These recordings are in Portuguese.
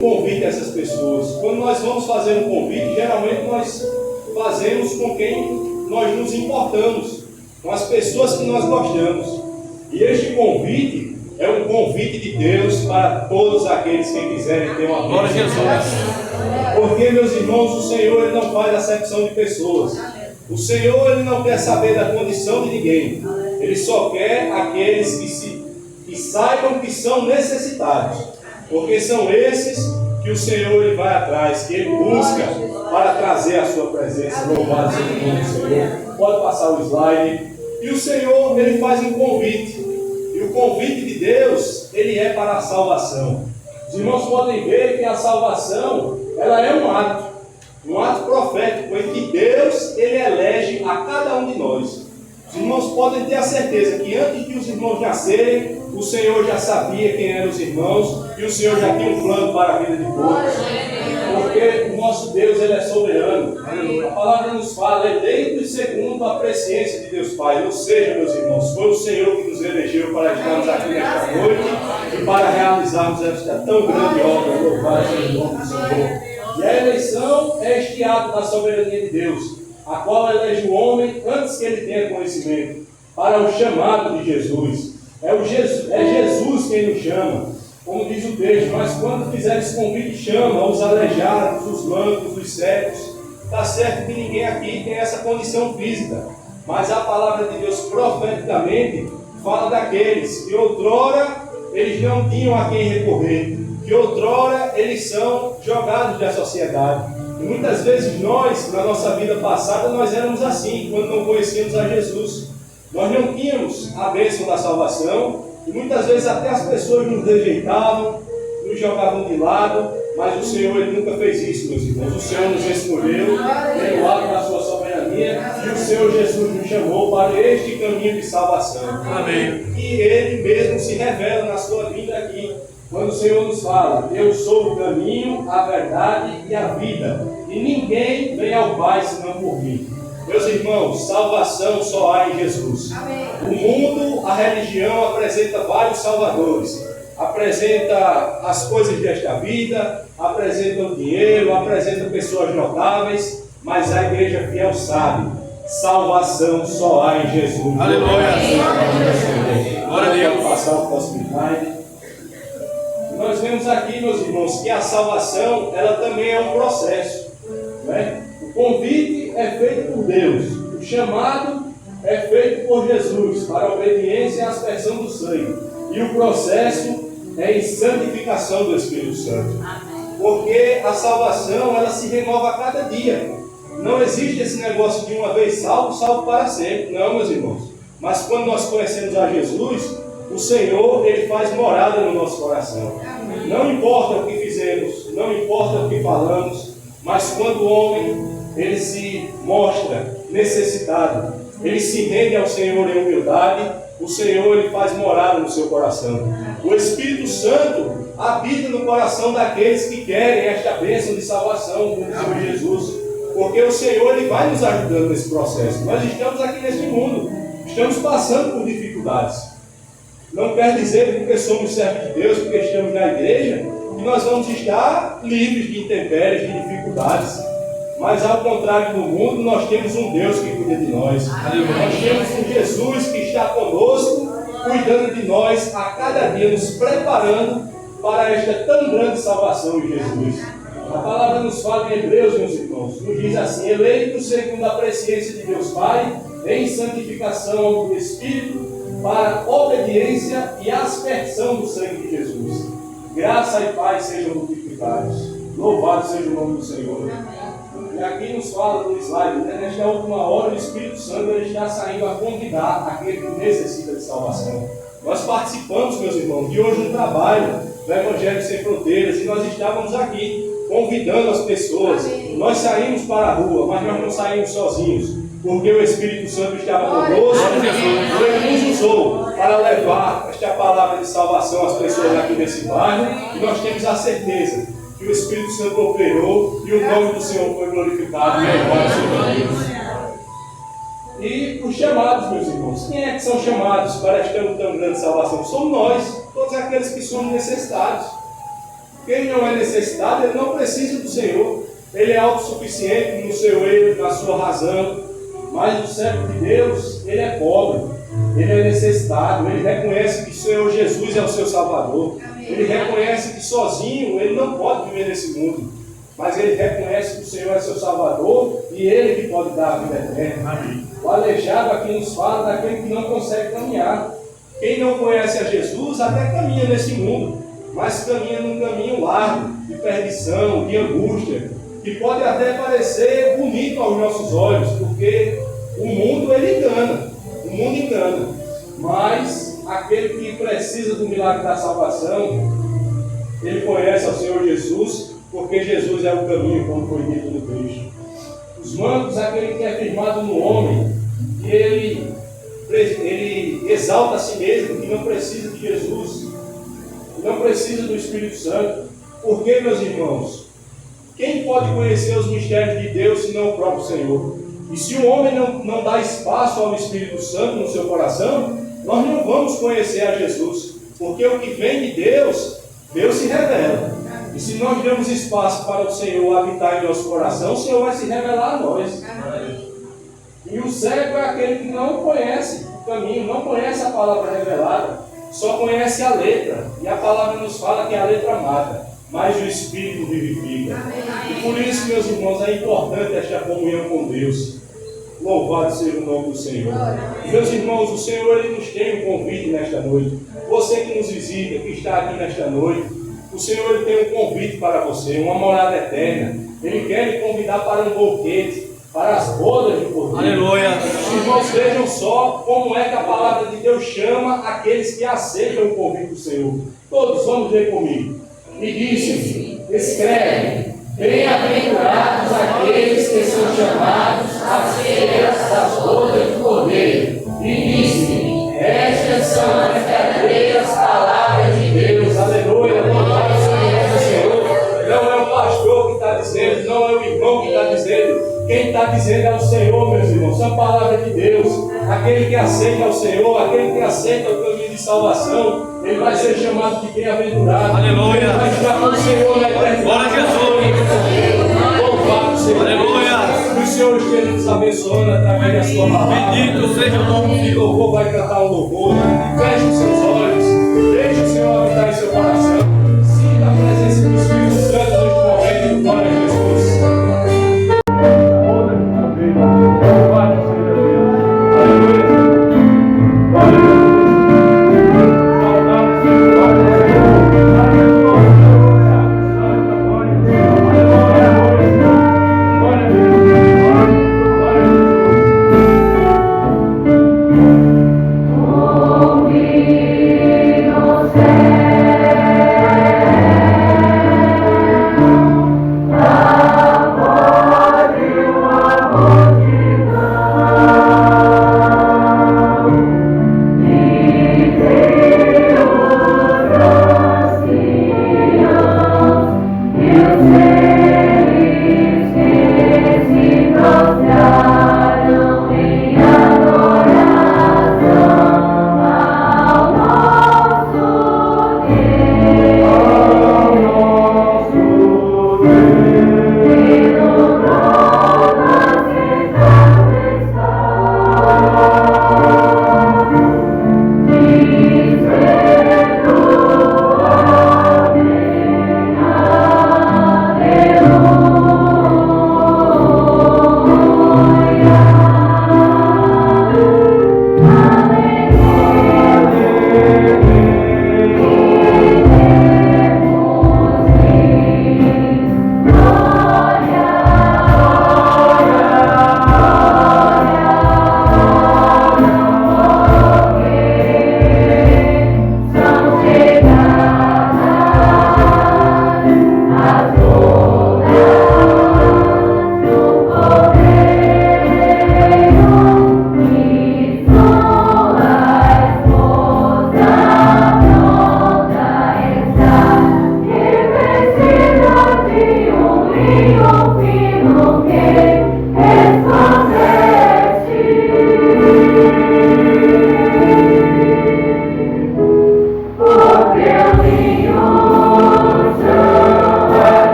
convite a essas pessoas. Quando nós vamos fazer um convite, geralmente nós fazemos com quem nós nos importamos, com as pessoas que nós gostamos. E este convite é um convite de Deus para todos aqueles que quiserem ter uma glória de Jesus. Porque, meus irmãos, o Senhor ele não faz acepção de pessoas. O Senhor ele não quer saber da condição de ninguém. Ele só quer aqueles que saibam que são necessitados. Porque são esses que o Senhor ele vai atrás, que ele busca para trazer a sua presença. Louvado seja o nome do Senhor. Pode passar o slide. E o Senhor ele faz um convite. E o convite de Deus, ele é para a salvação. Os irmãos podem ver que a salvação, ela é um ato profético, em que Deus, ele elege a cada um de nós. Os irmãos podem ter a certeza que antes de os irmãos nascerem, o Senhor já sabia quem eram os irmãos, e o Senhor já tinha um plano para a vida de todos. Porque o nosso Deus, ele é soberano. A palavra nos fala, é dentro e segundo a presciência de Deus Pai. Ou seja, meus irmãos, foi o Senhor que nos elegeu para estarmos aqui nesta noite e para realizarmos esta tão grande obra. Louvado seja o nome do Senhor. E a eleição é este ato da soberania de Deus, a qual elege o homem antes que ele tenha conhecimento, para o chamado de Jesus. É Jesus quem nos chama. Como diz o texto, mas quando fizer esse convite, chama os aleijados, os mancos, os cegos. Está certo que ninguém aqui tem essa condição física, mas a palavra de Deus profeticamente fala daqueles que outrora eles não tinham a quem recorrer, que outrora eles são jogados da sociedade. E muitas vezes nós, na nossa vida passada, nós éramos assim, quando não conhecíamos a Jesus. Nós não tínhamos a bênção da salvação, e muitas vezes até as pessoas nos rejeitavam, nos jogavam de lado, mas o Senhor ele nunca fez isso, meus irmãos. O Senhor nos escolheu, pelo ato da sua soberania, e o Senhor Jesus nos chamou para este caminho de salvação. Amém. E Ele mesmo se revela na sua vida aqui. Quando o Senhor nos fala, eu sou o caminho, a verdade e a vida, e ninguém vem ao Pai senão por mim. Meus irmãos, salvação só há em Jesus. Amém. O mundo, a religião apresenta vários salvadores. Apresenta as coisas desta vida, apresenta o dinheiro, apresenta pessoas notáveis, mas a igreja fiel sabe, salvação só há em Jesus. Aleluia! Glória a Deus! Passar o próximo slide. Nós vemos aqui, meus irmãos, que a salvação, ela também é um processo, né? O convite é feito por Deus, o chamado é feito por Jesus, para a obediência e a aspersão do sangue, e o processo é em santificação do Espírito Santo. Porque a salvação, ela se renova a cada dia. Não existe esse negócio de uma vez salvo, salvo para sempre. Não, meus irmãos. Mas quando nós conhecemos a Jesus, o Senhor, ele faz morada no nosso coração. Não importa o que fizemos, não importa o que falamos, mas quando o homem, ele se mostra necessitado, ele se rende ao Senhor em humildade, o Senhor, ele faz morada no seu coração. O Espírito Santo habita no coração daqueles que querem esta bênção de salvação, como diz Jesus. Porque o Senhor, ele vai nos ajudando nesse processo. Nós estamos aqui neste mundo, estamos passando por dificuldades. Não quer dizer que porque somos servos de Deus, porque estamos na igreja, que nós vamos estar livres de intempéries, de dificuldades. Mas ao contrário do mundo, nós temos um Deus que cuida de nós. Nós temos um Jesus que está conosco, cuidando de nós a cada dia, nos preparando para esta tão grande salvação em Jesus. A palavra nos fala em Hebreus, meus irmãos, nos diz assim: eleitos segundo a presciência de Deus Pai, em santificação do Espírito, para obediência e aspersão do sangue de Jesus. Graça e paz sejam multiplicados. Louvado seja o nome do Senhor. E aqui nos fala no slide, né? Nesta última hora, o Espírito Santo ele está saindo a convidar aquele que necessita de salvação. Nós participamos, meus irmãos, de hoje um trabalho do Evangelho Sem Fronteiras, e nós estávamos aqui convidando as pessoas. Nós saímos para a rua, mas nós não saímos sozinhos, porque o Espírito Santo estava conosco, e Ele nos usou para levar esta palavra de salvação às pessoas aqui nesse bairro, e nós temos a certeza que o Espírito Santo operou e o nome do Senhor foi glorificado. E os chamados, meus irmãos, quem é que são chamados para esta tão grande salvação? Somos nós, todos aqueles que somos necessitados. Quem não é necessitado, ele não precisa do Senhor. Ele é autossuficiente no seu eu, na sua razão. Mas o servo de Deus, ele é pobre. Ele é necessitado. Ele reconhece que o Senhor Jesus é o seu Salvador. Ele reconhece que sozinho ele não pode viver nesse mundo. Mas ele reconhece que o Senhor é seu Salvador e ele que pode dar a vida eterna. Amém. O aleijado aqui nos fala daquele que não consegue caminhar. Quem não conhece a Jesus até caminha nesse mundo, mas caminha num caminho largo, de perdição, de angústia, que pode até parecer bonito aos nossos olhos, porque o mundo ele engana, o mundo engana. Mas aquele que precisa do milagre da salvação, ele conhece ao Senhor Jesus, porque Jesus é o caminho, como foi dito no Cristo. Os mancos, aquele que é firmado no homem, e ele exalta a si mesmo, que não precisa de Jesus, que não precisa do Espírito Santo. Porque, meus irmãos, quem pode conhecer os mistérios de Deus senão o próprio Senhor? E se o homem não dá espaço ao Espírito Santo no seu coração, nós não vamos conhecer a Jesus. Porque o que vem de Deus, Deus se revela. E se nós damos espaço para o Senhor habitar em nosso coração, o Senhor vai se revelar a nós. E o cego é aquele que não conhece o caminho, não conhece a palavra revelada, só conhece a letra. E a palavra nos fala que a letra mata, mas o Espírito vivifica. E por isso, meus irmãos, é importante esta comunhão com Deus. Louvado seja o nome do Senhor. Meus irmãos, o Senhor ele nos tem um convite nesta noite. Você que nos visita, que está aqui nesta noite, o Senhor ele tem um convite para você, uma morada eterna. Ele quer lhe convidar para um banquete, para as bodas de Cordeiro. Aleluia! Os irmãos vejam só como é que a palavra de Deus chama aqueles que aceitam o convite do Senhor. Todos vamos ler comigo. E disse-me: escreve, bem-aventurados aqueles que são chamados às feiras das bodas de Cordeiro. E disse-me: estas são as verdadeiras palavras de Deus. Aleluia! Louvado seja o Senhor. Não é o pastor que está dizendo, não é o irmão que está dizendo. Quem está dizendo é o Senhor, meus irmãos. São palavras de Deus. Aquele que aceita o Senhor, aquele que aceita o caminho de salvação, ele vai ser chamado de bem-aventurado. Aleluia! Ele vai estar com o Senhor na eternidade. Glória a Jesus! Louvado Senhor! Aleluia! O Senhor esteja nos abençoando através da sua palavra. Bendito seja o nome de louvor. Vai cantar um louvor. Feche os seus olhos. Deixe o Senhor habitar em seu coração. Sinta a presença do Espírito Santo neste momento. Glória a Jesus! Oh,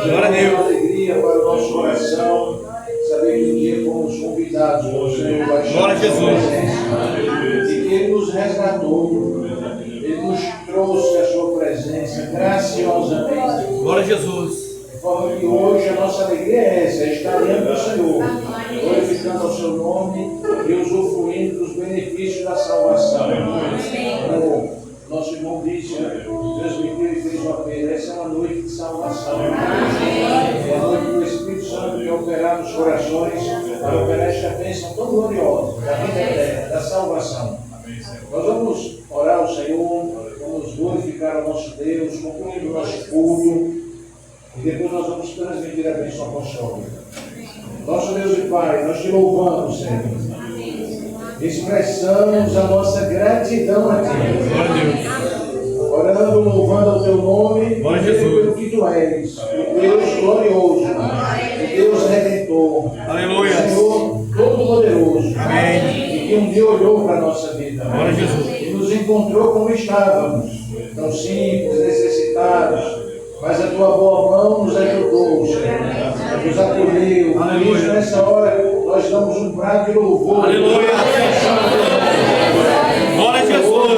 Glória a Deus. Alegria para o nosso coração. Saber que um dia fomos convidados pelo Senhor para estar Glória a Jesus. E que Ele nos resgatou. Ele nos trouxe a sua presença graciosamente. Glória a Jesus. De forma que hoje a nossa alegria é essa, é estar diante do Senhor, glorificando o seu nome e usufruindo dos benefícios da salvação. Como nosso irmão disse, transmitiu e fez o apelo, essa é uma noite de salvação. É a noite do Espírito Santo que operar nos corações para operar esta bênção tão gloriosa da vida eterna, da salvação. Nós vamos orar ao Senhor, vamos glorificar o nosso Deus, concluir o nosso culto. E depois nós vamos transmitir a bênção apostólica. Nosso Deus e Pai, nós te louvamos, Senhor. Expressamos a nossa gratidão a Ti. Orando, louvando ao Teu nome, pelo que Tu és, o Deus glorioso, o Deus redentor, Aleluia. o Senhor todo-poderoso. Amém. E que um dia olhou para a nossa vida. Glória a Jesus. E nos encontrou como estávamos, tão simples, necessitados. Mas a tua boa mão nos ajudou, Senhor. Nos acolheu. Por isso, nessa hora, nós damos um brado de louvor. Aleluia. Glória a Jesus.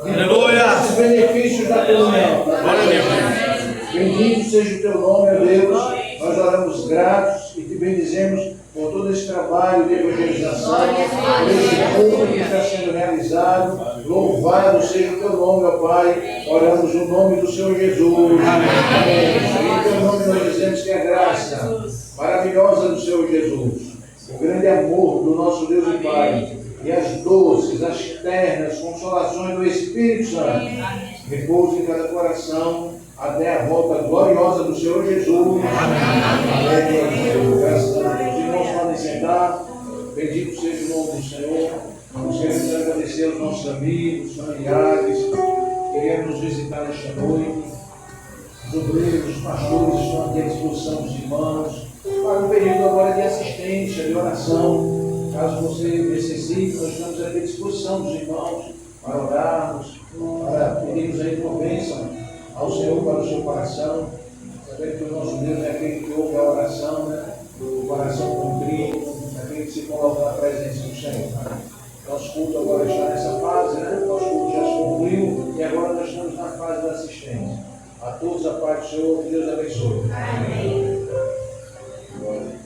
Aleluia. Os benefícios da comunhão. Glória a Deus. Bendito seja o teu nome, ó Deus. Nós oramos gratos e te bendizemos por todo esse trabalho de evangelização, por esse culto que está sendo realizado. Louvado seja o teu nome, ó Pai. Oramos no nome do Senhor Jesus. Amém. Em teu nome nós dizemos que a graça maravilhosa do Senhor Jesus, o grande amor do nosso Deus e Pai, e as doces, as ternas consolações do Espírito Santo repousem em cada coração até a volta gloriosa do Senhor Jesus. Amém. Graças a Deus. Os irmãos podem sentar. Bendito seja o nome do Senhor. Nós queremos agradecer aos nossos amigos, familiares que vieram nos visitar nesta noite. Os obreiros, os pastores estão aqui à disposição dos irmãos para um período agora de assistência, de oração. Caso você necessite, nós estamos aqui à disposição dos irmãos para orarmos, para pedirmos aí uma bênção ao Senhor para o seu coração. Sabendo que o nosso Deus é aquele que ouve a oração, né? O coração contrito, aquele que se coloca na presença do Senhor. Nosso culto agora está nessa fase, né? Nosso culto já se concluiu e agora nós estamos na fase da assistência. A todos a paz do Senhor, que Deus abençoe. Amém. Glória.